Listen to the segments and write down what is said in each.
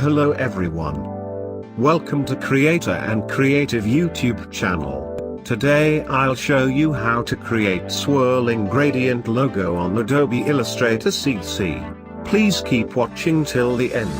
Hello everyone. Welcome to Creator and Creative YouTube channel. Today I'll show you how to create swirling gradient logo on Adobe Illustrator CC. Please keep watching till the end.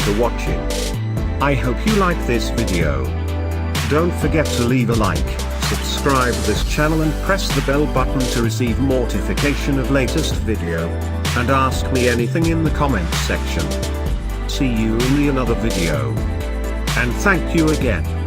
for watching. I hope you like this video. Don't forget to leave a like, subscribe this channel and press the bell button to receive notification of latest video. And ask me anything in the comments section. See you in another video. And thank you again.